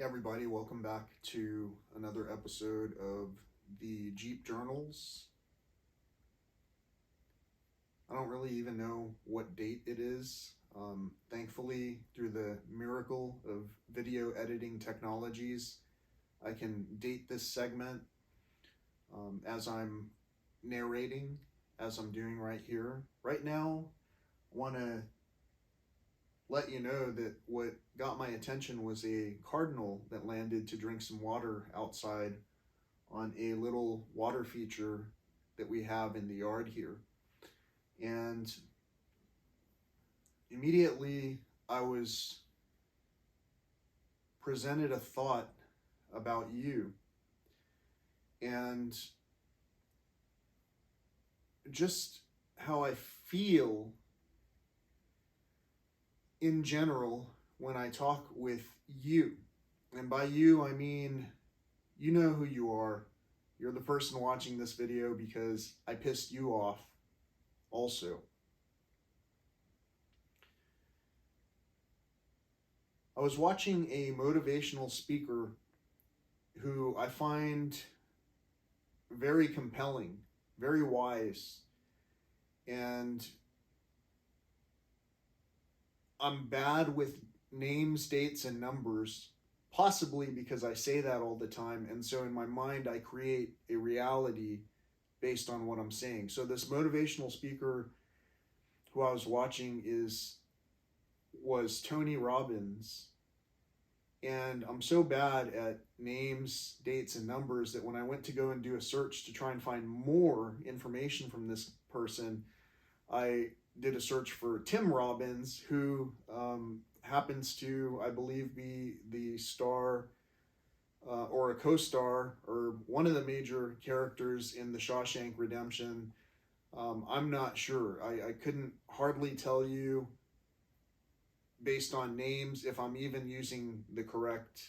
Hey everybody, welcome back to another episode of the Jeep Journals. I don't really even know what date it is. Thankfully, through the miracle of video editing technologies, I can date this segment as I'm narrating, as I'm doing right here. Right now, I want to let you know that what got my attention was a cardinal that landed to drink some water outside on a little water feature that we have in the yard here. And immediately I was presented a thought about you and just how I feel in general when I talk with you. And by you, I mean, you know who you are. You're the person watching this video because I pissed you off also. I was watching a motivational speaker who I find very compelling, very wise, and I'm bad with names, dates, and numbers, possibly because I say that all the time, and so in my mind I create a reality based on what I'm saying. So this motivational speaker who I was watching was Tony Robbins, and I'm so bad at names, dates, and numbers that when I went to go and do a search to try and find more information from this person, I did a search for Tim Robbins, who happens to, I believe, be the star or a co-star or one of the major characters in the Shawshank Redemption. I'm not sure. I couldn't hardly tell you based on names if I'm even using the correct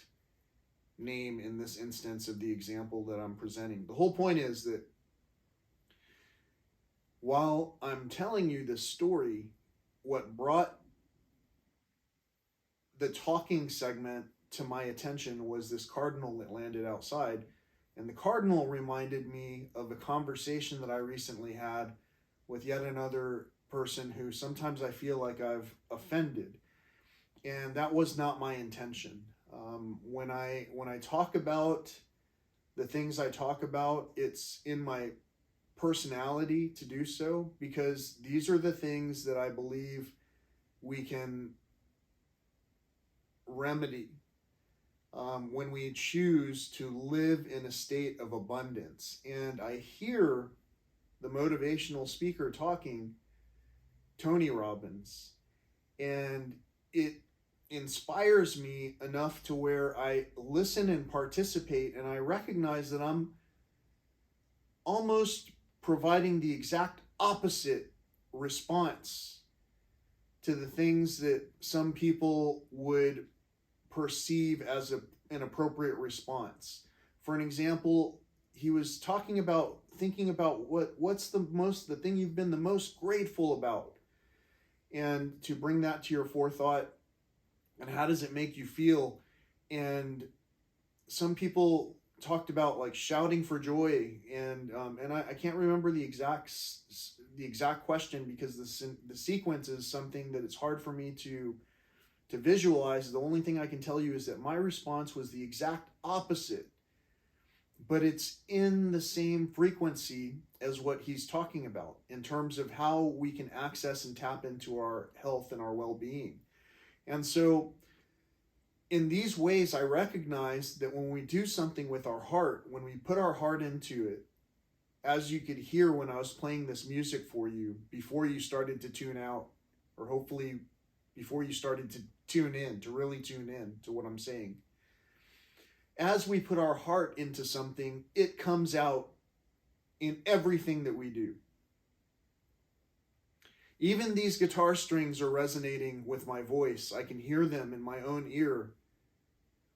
name in this instance of the example that I'm presenting. The whole point is that while I'm telling you this story, what brought the talking segment to my attention was this cardinal that landed outside. And the cardinal reminded me of a conversation that I recently had with yet another person who sometimes I feel like I've offended. And that was not my intention. When I talk about the things I talk about, it's in my personality to do so, because these are the things that I believe we can remedy when we choose to live in a state of abundance. And I hear the motivational speaker talking, Tony Robbins, and it inspires me enough to where I listen and participate, and I recognize that I'm almost providing the exact opposite response to the things that some people would perceive as an appropriate response. For an example, he was talking about thinking about what's the thing you've been the most grateful about, and to bring that to your forethought, and how does it make you feel. And some people talked about like shouting for joy, and I can't remember the exact question because the sequence is something that it's hard for me to visualize. The only thing I can tell you is that my response was the exact opposite, but it's in the same frequency as what he's talking about in terms of how we can access and tap into our health and our well-being. And so in these ways, I recognize that when we do something with our heart, when we put our heart into it, as you could hear when I was playing this music for you before you started to tune out, or hopefully before you started to tune in, to really tune in to what I'm saying. As we put our heart into something, it comes out in everything that we do. Even these guitar strings are resonating with my voice. I can hear them in my own ear,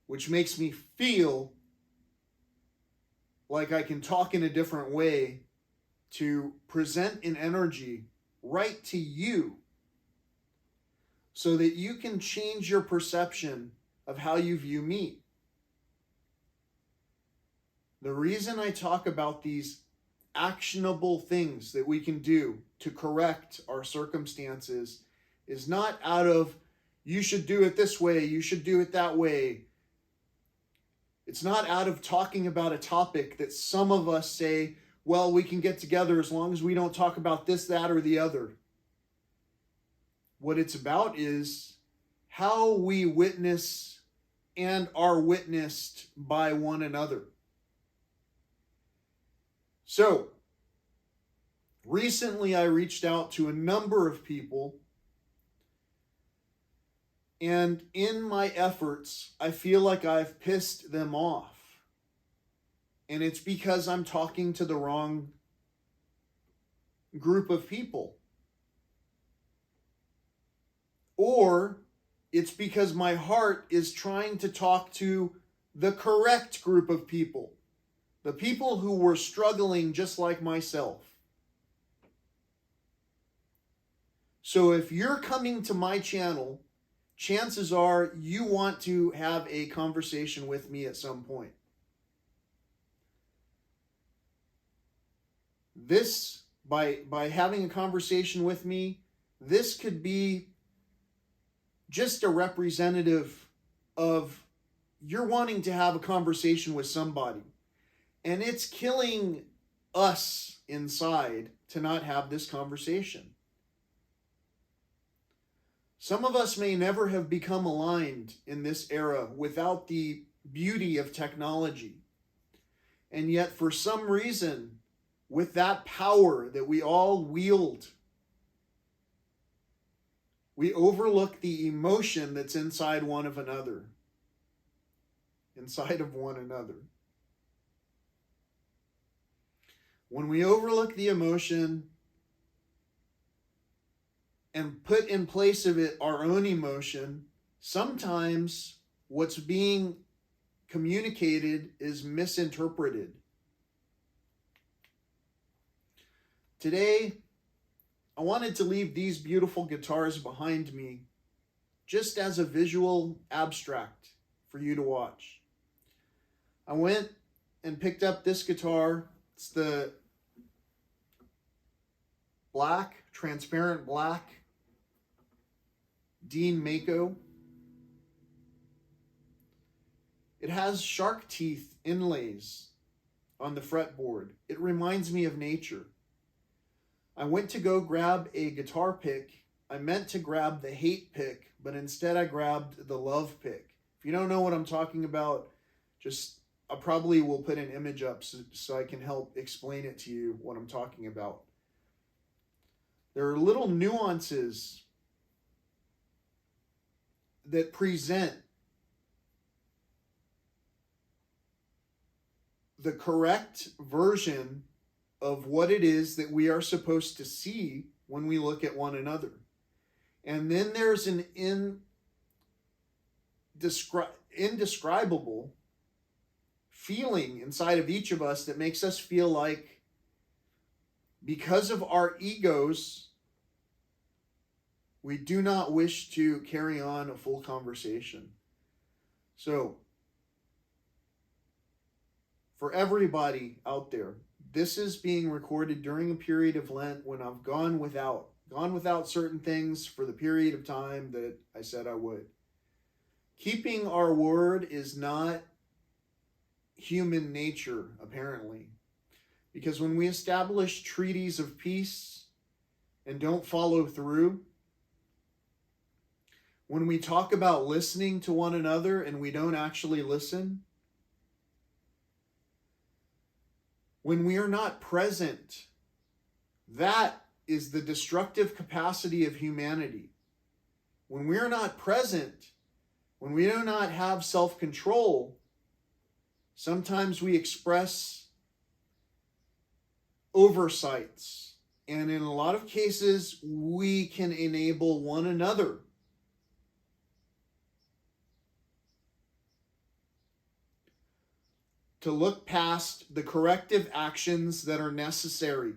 which makes me feel like I can talk in a different way to present an energy right to you so that you can change your perception of how you view me. The reason I talk about these actionable things that we can do to correct our circumstances is not out of, you should do it this way, you should do it that way. It's not out of talking about a topic that some of us say, well, we can get together as long as we don't talk about this, that, or the other. What it's about is how we witness and are witnessed by one another. So, recently I reached out to a number of people, and in my efforts, I feel like I've pissed them off. And it's because I'm talking to the wrong group of people. Or it's because my heart is trying to talk to the correct group of people. The people who were struggling just like myself. So if you're coming to my channel, chances are you want to have a conversation with me at some point. This, by having a conversation with me, this could be just a representative of you're wanting to have a conversation with somebody. And it's killing us inside to not have this conversation. Some of us may never have become aligned in this era without the beauty of technology. And yet, for some reason, with that power that we all wield, we overlook the emotion that's inside one of another. Inside of one another. When we overlook the emotion and put in place of it our own emotion, sometimes what's being communicated is misinterpreted. Today, I wanted to leave these beautiful guitars behind me just as a visual abstract for you to watch. I went and picked up this guitar. It's the black, transparent black Dean Mako. It has shark teeth inlays on the fretboard. It reminds me of nature. I went to go grab a guitar pick. I meant to grab the hate pick, but instead I grabbed the love pick. If you don't know what I'm talking about, I probably will put an image up so I can help explain it to you what I'm talking about. There are little nuances that present the correct version of what it is that we are supposed to see when we look at one another. And then there's an indescribable feeling inside of each of us that makes us feel like, because of our egos, we do not wish to carry on a full conversation. So, for everybody out there, this is being recorded during a period of Lent when I've gone without certain things for the period of time that I said I would. Keeping our word is not human nature, apparently. Because when we establish treaties of peace and don't follow through, when we talk about listening to one another and we don't actually listen, when we are not present, that is the destructive capacity of humanity. When we are not present, when we do not have self-control, sometimes we express oversights. And in a lot of cases, we can enable one another to look past the corrective actions that are necessary.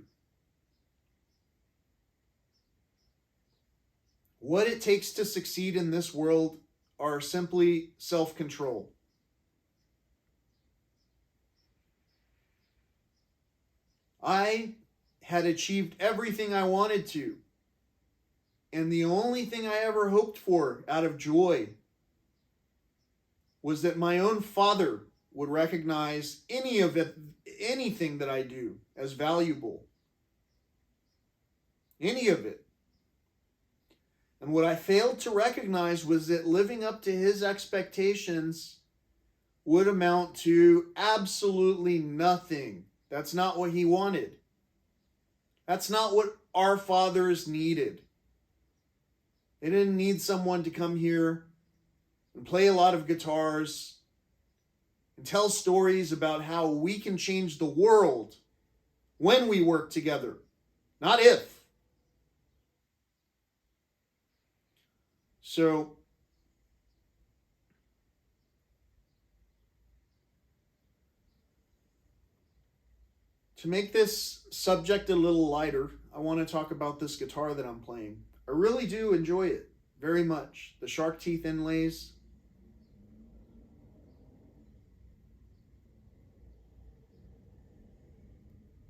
What it takes to succeed in this world are simply self-control. I had achieved everything I wanted to. And the only thing I ever hoped for out of joy was that my own father would recognize anything that I do as valuable. Any of it. And what I failed to recognize was that living up to his expectations would amount to absolutely nothing. That's not what he wanted. That's not what our fathers needed. They didn't need someone to come here and play a lot of guitars and tell stories about how we can change the world when we work together, not if. So, to make this subject a little lighter, I want to talk about this guitar that I'm playing. I really do enjoy it very much. The shark teeth inlays.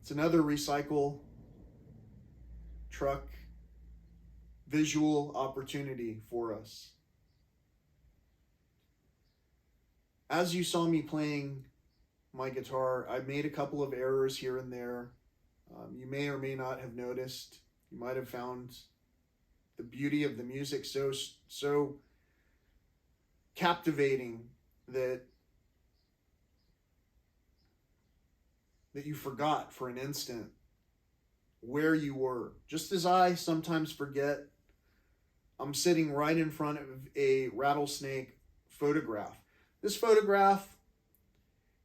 It's another recycle truck visual opportunity for us. As you saw me playing my guitar, I made a couple of errors here and there. You may or may not have noticed. You might have found the beauty of the music so captivating that you forgot for an instant where you were. Just as I sometimes forget, I'm sitting right in front of a rattlesnake photograph. This photograph,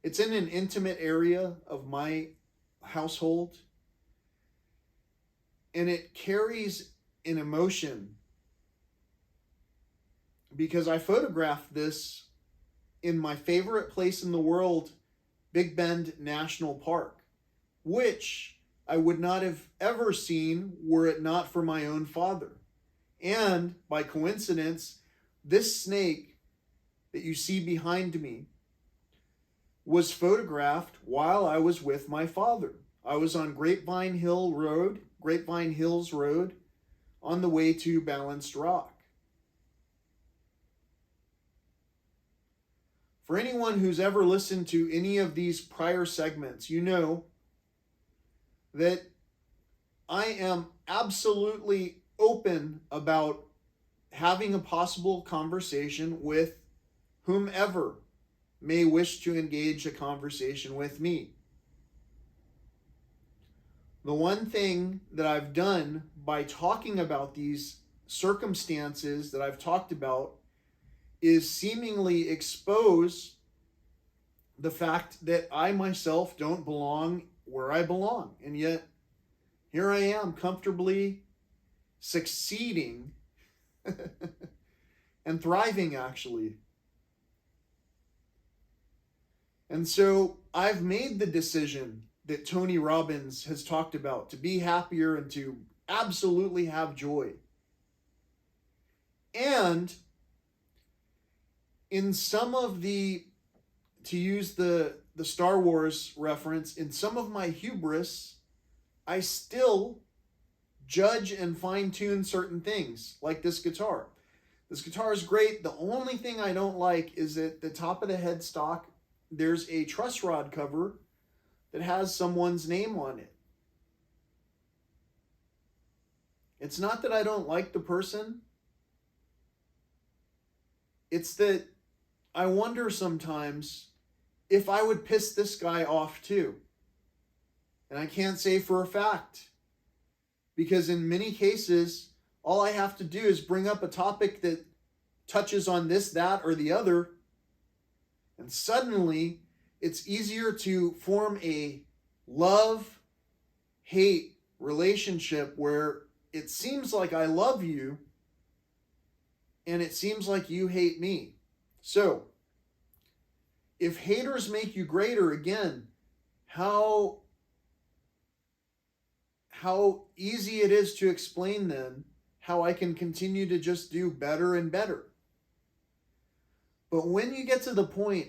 it's in an intimate area of my household, and it carries an emotion because I photographed this in my favorite place in the world, Big Bend National Park, which I would not have ever seen were it not for my own father. And by coincidence, this snake that you see behind me was photographed while I was with my father. I was on Grapevine Hills Road, on the way to Balanced Rock. For anyone who's ever listened to any of these prior segments, you know that I am absolutely open about having a possible conversation with whomever may wish to engage a conversation with me. The one thing that I've done by talking about these circumstances that I've talked about is seemingly expose the fact that I myself don't belong where I belong. And yet, here I am comfortably succeeding and thriving, actually. And so I've made the decision that Tony Robbins has talked about, to be happier and to absolutely have joy. And in some of the, to use the Star Wars reference, in some of my hubris, I still judge and fine-tune certain things, like this guitar. This guitar is great. The only thing I don't like is at the top of the headstock, there's a truss rod cover that has someone's name on it. It's not that I don't like the person. It's that I wonder sometimes if I would piss this guy off too. And I can't say for a fact, because in many cases, all I have to do is bring up a topic that touches on this, that, or the other, and suddenly it's easier to form a love-hate relationship where it seems like I love you and it seems like you hate me. So, if haters make you greater, again, how easy it is to explain then how I can continue to just do better and better. But when you get to the point,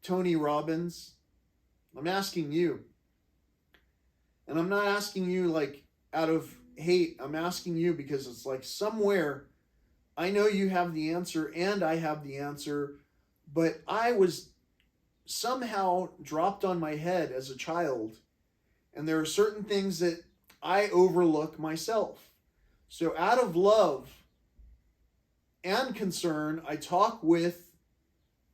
Tony Robbins, I'm asking you, And I'm not asking you like out of hate. I'm asking you because it's like somewhere I know you have the answer and I have the answer, but I was somehow dropped on my head as a child. And there are certain things that I overlook myself. So out of love and concern, I talk with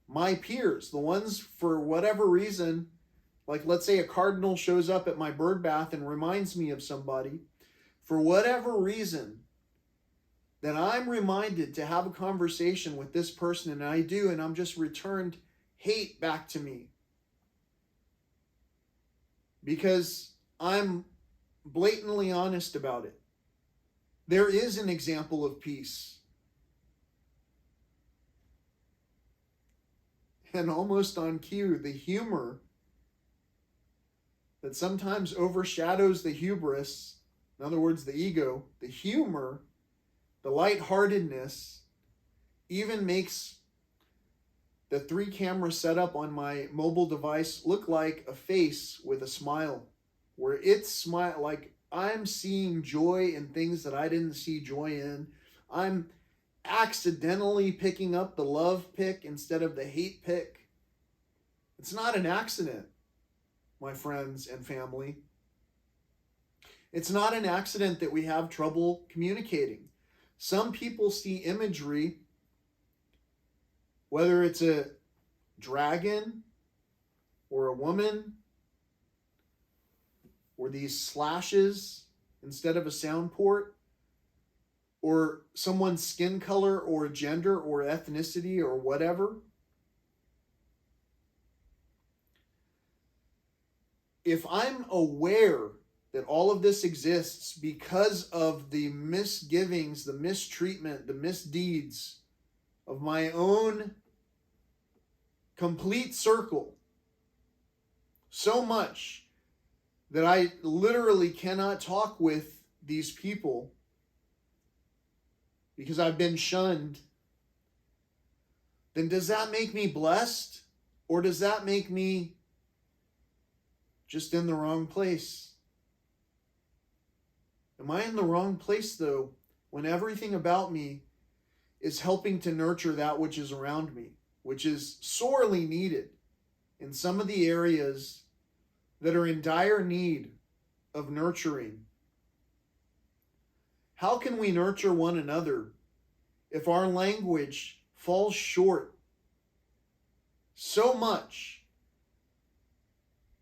my peers, the ones for whatever reason, like let's say a cardinal shows up at my bird bath and reminds me of somebody, for whatever reason, then I'm reminded to have a conversation with this person, and I do, and I'm just returned hate back to me. Because I'm blatantly honest about it. There is an example of peace. And almost on cue, the humor that sometimes overshadows the hubris, in other words, the ego, the humor, the lightheartedness, even makes the 3-camera setup on my mobile device look like a face with a smile, where it's smile like I'm seeing joy in things that I didn't see joy in. I'm accidentally picking up the love pick instead of the hate pick. It's not an accident, my friends and family. It's not an accident that we have trouble communicating. Some people see imagery, whether it's a dragon or a woman, or these slashes instead of a sound port, or someone's skin color or gender or ethnicity or whatever. If I'm aware that all of this exists because of the misgivings, the mistreatment, the misdeeds of my own complete circle, so much that I literally cannot talk with these people because I've been shunned, then does that make me blessed? Or does that make me just in the wrong place? Am I in the wrong place, though, when everything about me is helping to nurture that which is around me, which is sorely needed in some of the areas that are in dire need of nurturing? How can we nurture one another if our language falls short so much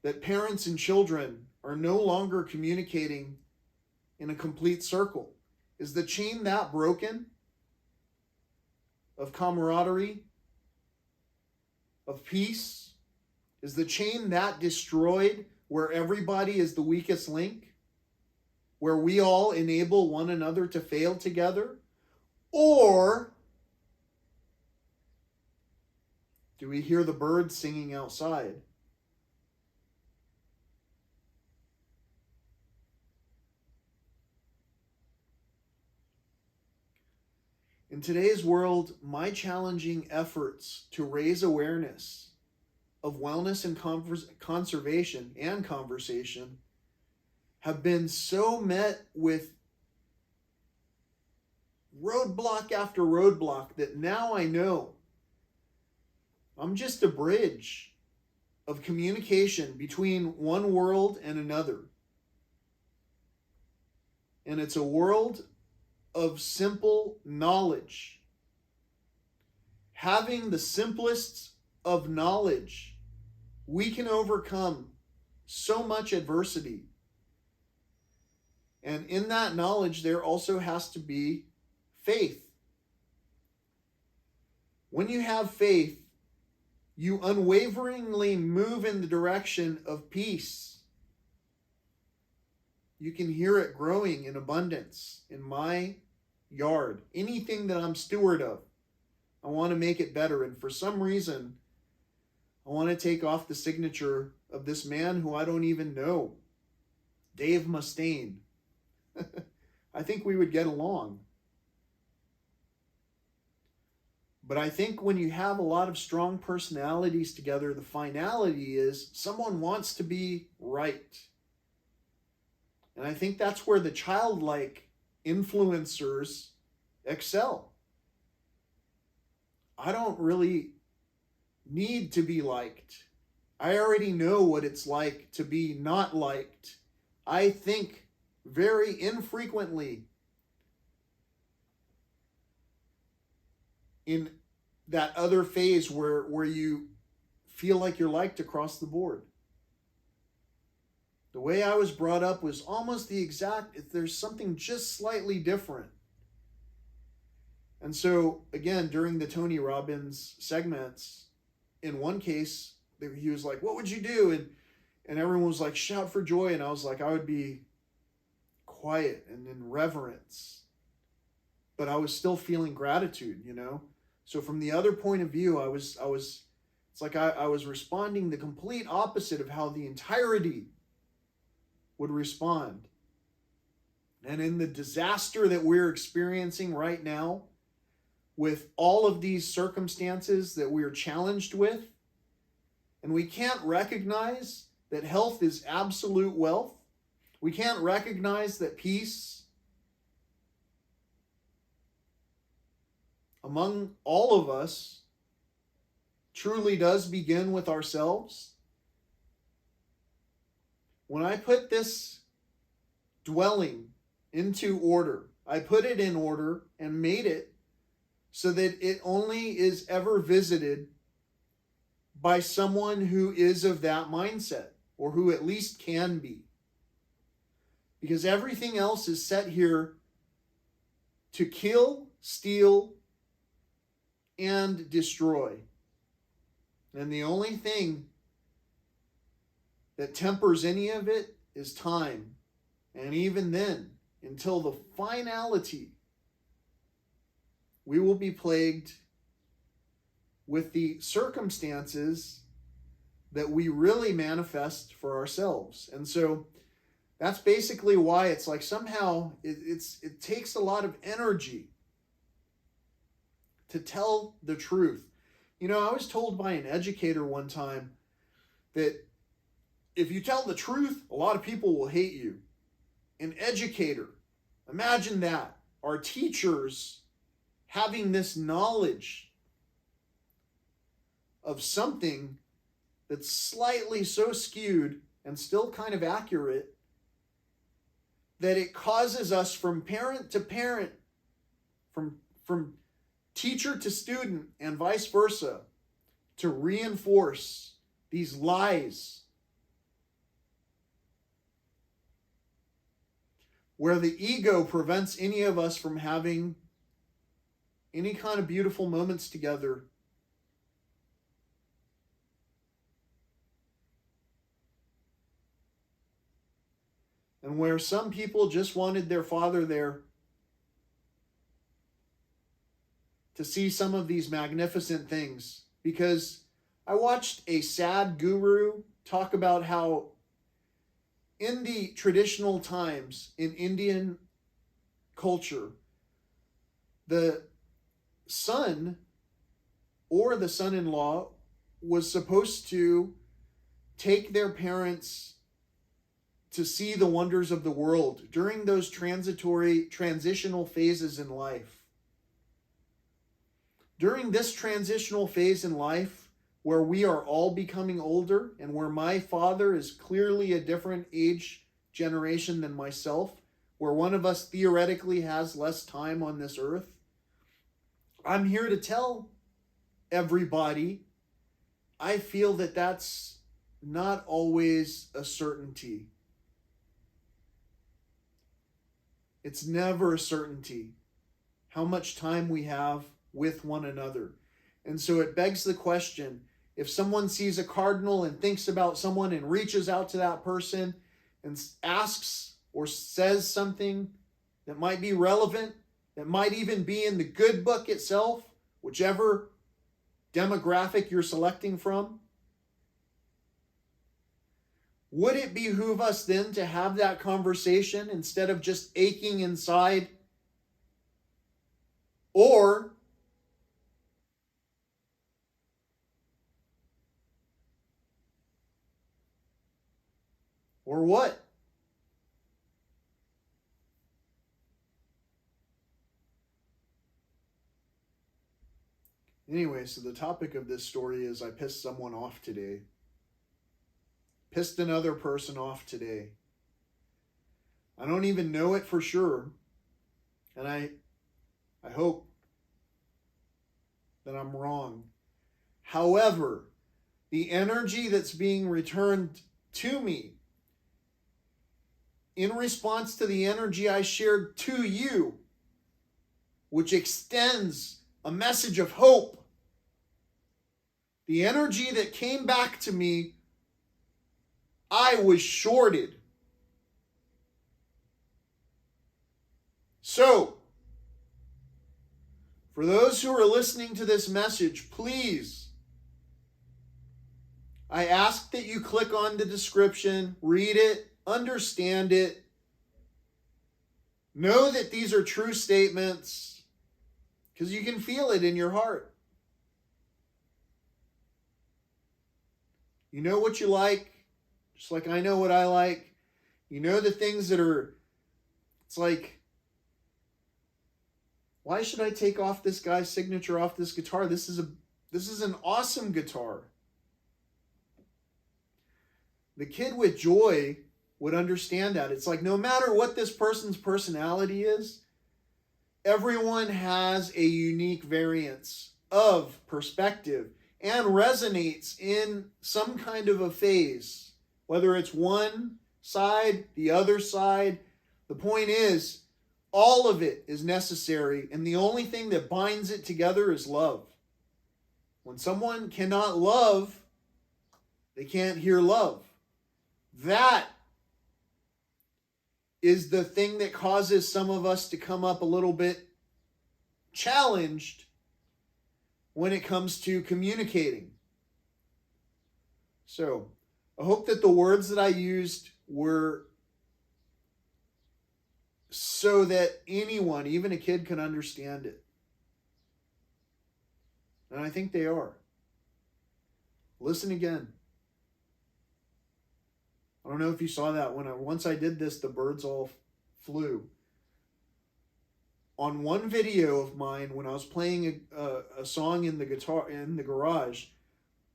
that parents and children are no longer communicating in a complete circle? Is the chain that broken of camaraderie, of peace? Is the chain that destroyed where everybody is the weakest link? Where we all enable one another to fail together? Or do we hear the birds singing outside? In today's world, my challenging efforts to raise awareness of wellness and conservation and conversation have been so met with roadblock after roadblock that now I know I'm just a bridge of communication between one world and another. And it's a world of simple knowledge. Having the simplest of knowledge, we can overcome so much adversity. And in that knowledge, there also has to be faith. When you have faith, you unwaveringly move in the direction of peace. You can hear it growing in abundance in my yard. Anything that I'm steward of, I want to make it better. And for some reason, I want to take off the signature of this man who I don't even know, Dave Mustaine. I think we would get along. But I think when you have a lot of strong personalities together, the finality is someone wants to be right. And I think that's where the childlike influencers excel. I don't really need to be liked. I already know what it's like to be not liked. I think very infrequently in that other phase where you feel like you're liked across the board. The way I was brought up was almost the exact, if there's something just slightly different. And so, again, during the Tony Robbins segments, in one case, he was like, what would you do? And everyone was like, shout for joy. And I was like, I would be quiet and in reverence. But I was still feeling gratitude, you know? So from the other point of view, it's like I was responding the complete opposite of how the entirety would respond. And in the disaster that we're experiencing right now, with all of these circumstances that we're challenged with, and we can't recognize that health is absolute wealth, we can't recognize that peace among all of us truly does begin with ourselves. When I put this dwelling into order, I put it in order and made it so that it only is ever visited by someone who is of that mindset, or who at least can be. Because everything else is set here to kill, steal, and destroy. And the only thing that tempers any of it is time. And even then, until the finality, we will be plagued with the circumstances that we really manifest for ourselves. And so that's basically why it's like somehow it takes a lot of energy to tell the truth. You know, I was told by an educator one time that if you tell the truth, a lot of people will hate you. An educator, imagine that. Our teachers having this knowledge of something that's slightly so skewed and still kind of accurate that it causes us from parent to parent, from teacher to student and vice versa, to reinforce these lies where the ego prevents any of us from having any kind of beautiful moments together. And where some people just wanted their father there to see some of these magnificent things. Because I watched a sad guru talk about how in the traditional times in Indian culture, the son or the son-in-law was supposed to take their parents to see the wonders of the world during those transitional phases in life. During this transitional phase in life, where we are all becoming older and where my father is clearly a different age generation than myself, where one of us theoretically has less time on this earth, I'm here to tell everybody, I feel that that's not always a certainty. It's never a certainty how much time we have with one another. And so it begs the question, if someone sees a cardinal and thinks about someone and reaches out to that person and asks or says something that might be relevant, that might even be in the good book itself, whichever demographic you're selecting from, would it behoove us then to have that conversation instead of just aching inside? Or what? Anyway, so the topic of this story is I pissed someone off today. Pissed another person off today. I don't even know it for sure. And I hope that I'm wrong. However, the energy that's being returned to me in response to the energy I shared to you, which extends a message of hope. The energy that came back to me, I was shorted. So, for those who are listening to this message, please, I ask that you click on the description, read it, understand it, know that these are true statements, because you can feel it in your heart. You know what you like, just like I know what I like. You know the things that are, it's like, why should I take off this guy's signature off this guitar? This is an awesome guitar. The kid with joy would understand that. It's like no matter what this person's personality is, everyone has a unique variance of perspective and resonates in some kind of a phase, whether it's one side, the other side. The point is, all of it is necessary, and the only thing that binds it together is love. When someone cannot love, they can't hear love. That is the thing that causes some of us to come up a little bit challenged when it comes to communicating. So, I hope that the words that I used were so that anyone, even a kid, can understand it. And I think they are. Listen again. I don't know if you saw that. Once I did this, the birds all flew. On one video of mine, when I was playing a song in the guitar in the garage,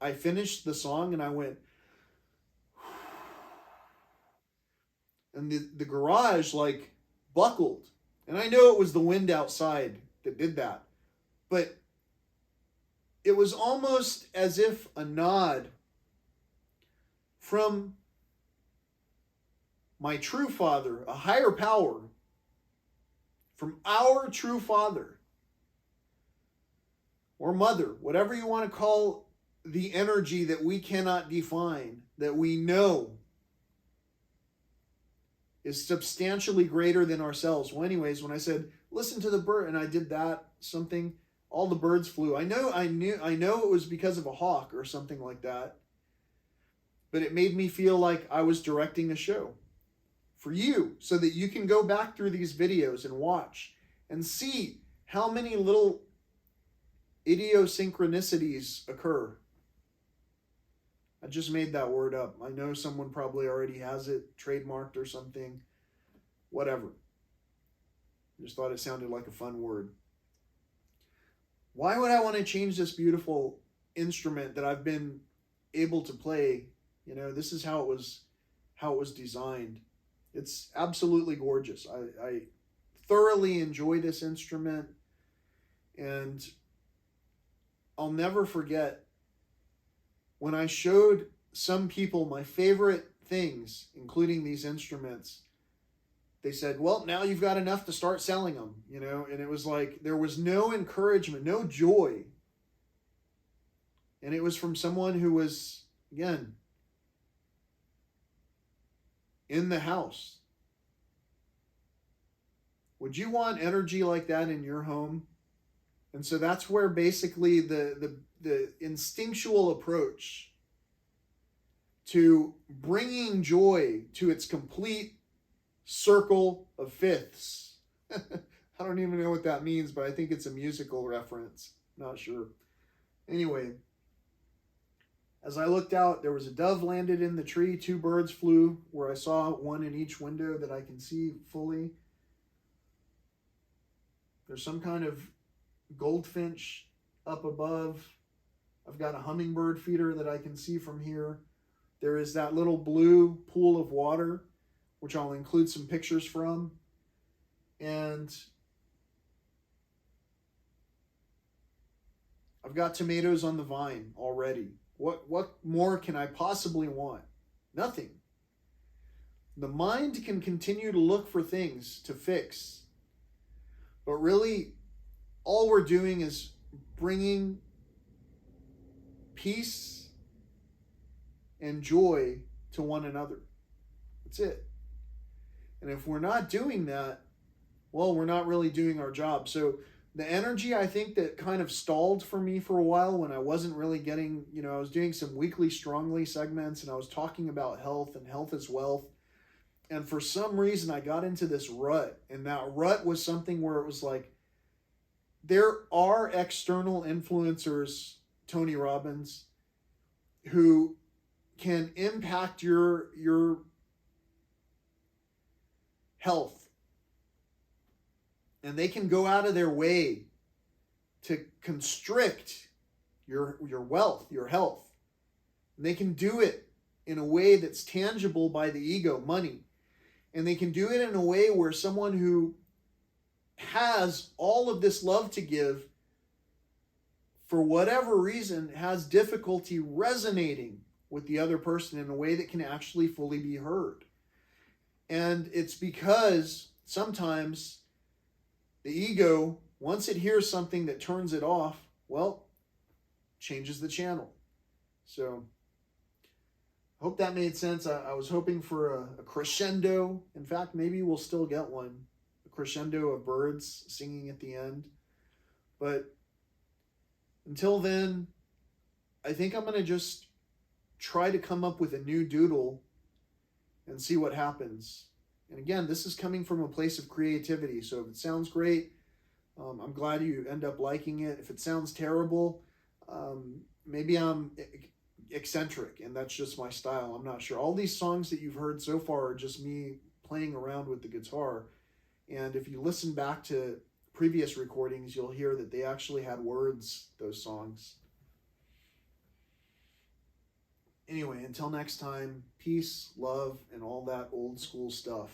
I finished the song and I went, and the garage like buckled. And I know it was the wind outside that did that. But it was almost as if a nod from my true Father, a higher power, from our true Father or Mother, whatever you want to call the energy that we cannot define, that we know is substantially greater than ourselves. Well, anyways, when I said, listen to the bird, and I did that, something, all the birds flew. I know it was because of a hawk or something like that, but it made me feel like I was directing a show for you, so that you can go back through these videos and watch and see how many little idiosyncronicities occur. I just made that word up. I know someone probably already has it trademarked or something. Whatever. I just thought it sounded like a fun word. Why would I want to change this beautiful instrument that I've been able to play? You know, this is how it was designed. It's absolutely gorgeous. I thoroughly enjoy this instrument, and I'll never forget when I showed some people my favorite things, including these instruments. They said, well, now you've got enough to start selling them, you know, and it was like there was no encouragement, no joy. And it was from someone who was, again, in the house. Would you want energy like that in your home? And so that's where basically the instinctual approach to bringing joy to its complete circle of fifths. I don't even know what that means, but I think it's a musical reference. Not sure. Anyway, as I looked out, there was a dove landed in the tree. 2 birds flew where I saw one in each window that I can see fully. There's some kind of goldfinch up above. I've got a hummingbird feeder that I can see from here. There is that little blue pool of water, which I'll include some pictures from. And I've got tomatoes on the vine already. What more can I possibly want? Nothing. The mind can continue to look for things to fix. But really, all we're doing is bringing peace and joy to one another. That's it. And if we're not doing that, well, we're not really doing our job. So the energy, I think, that kind of stalled for me for a while when I wasn't really getting, I was doing some weekly strongly segments and I was talking about health and health is wealth. And for some reason, I got into this rut. And that rut was something where it was like, there are external influencers, Tony Robbins, who can impact your health. And they can go out of their way to constrict your wealth, your health. And they can do it in a way that's tangible by the ego, money. And they can do it in a way where someone who has all of this love to give, for whatever reason, has difficulty resonating with the other person in a way that can actually fully be heard. And it's because sometimes the ego, once it hears something that turns it off, well, changes the channel. So hope that made sense. I was hoping for a crescendo. In fact, maybe we'll still get one. A crescendo of birds singing at the end. But until then, I think I'm going to just try to come up with a new doodle and see what happens. And again, this is coming from a place of creativity. So if it sounds great, I'm glad you end up liking it. If it sounds terrible, maybe I'm eccentric and that's just my style. I'm not sure. All these songs that you've heard so far are just me playing around with the guitar. And if you listen back to previous recordings, you'll hear that they actually had words, those songs. Anyway, until next time, peace, love, and all that old school stuff.